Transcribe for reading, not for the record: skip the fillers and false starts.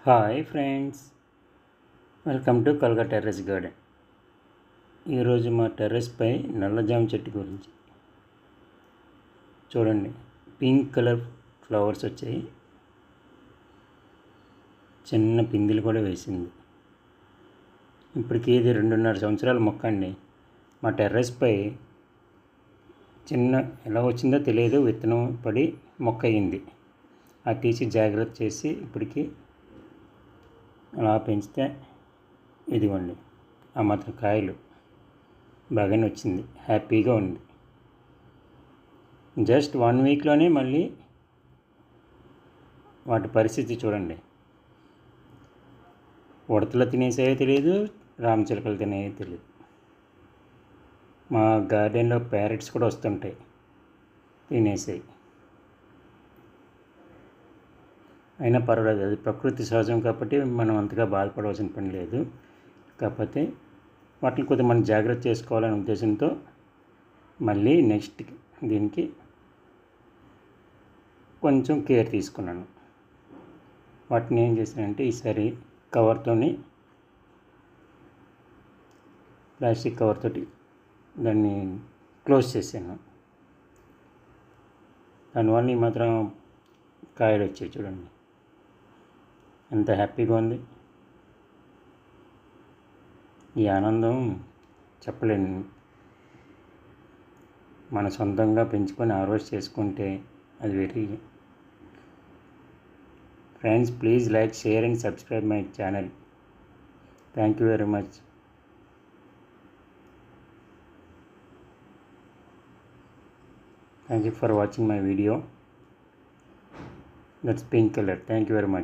Hi friends, welcome to Kalga terrace garden. ఈరోజు మా టెర్రస్పై నల్లజామ చెట్టు గురించి చూడండి. పింక్ కలర్ ఫ్లవర్స్ వచ్చాయి, చిన్న పిందెలు కూడా వేసింది. ఇప్పటికి ఇది 2.5 సంవత్సరాల మొక్క అండి. మా టెర్రస్పై చిన్న ఎలా వచ్చిందో తెలియదు, విత్తనం పడి మొక్క అయింది. అది తీసి జాగ్రత్త చేసి ఇప్పటికి అలా పెంచితే ఇదిగోండి ఆ మాత్రం కాయలు బాగానే వచ్చింది, హ్యాపీగా ఉంది. జస్ట్ 1 వీక్లోనే మళ్ళీ వాటి పరిస్థితి చూడండి. ఉడతలు తినేసాయో తెలియదు, రామచిలుకలు తినేయో తెలియదు. మా గార్డెన్లో ప్యారెట్స్ కూడా వస్తుంటాయి, తినేసాయి. అయినా పర్వాలేదు, అది ప్రకృతి సహజం కాబట్టి మనం అంతగా బాధపడవలసిన పని లేదు. కాకపోతే వాటిని కొద్దిగా మనం జాగ్రత్త చేసుకోవాలనే ఉద్దేశంతో మళ్ళీ నెక్స్ట్ దీనికి కొంచెం కేర్ తీసుకున్నాను. వాటిని ఏం చేశానంటే ఈసారి కవర్తోని, ప్లాస్టిక్ కవర్ తోటి దాన్ని క్లోజ్ చేశాను. దానివల్ల ఈ మాత్రం కాయలు వచ్చాయి చూడండి, ఎంత హ్యాపీగా ఉంది. ఈ ఆనందం చెప్పలేను. మన సొంతంగా పెంచుకొని హార్వెస్ట్ చేసుకుంటే అది very. Friends, please like, share and subscribe my channel. Thank you very much. Thank you for watching my video. That's pink color. Thank you very much.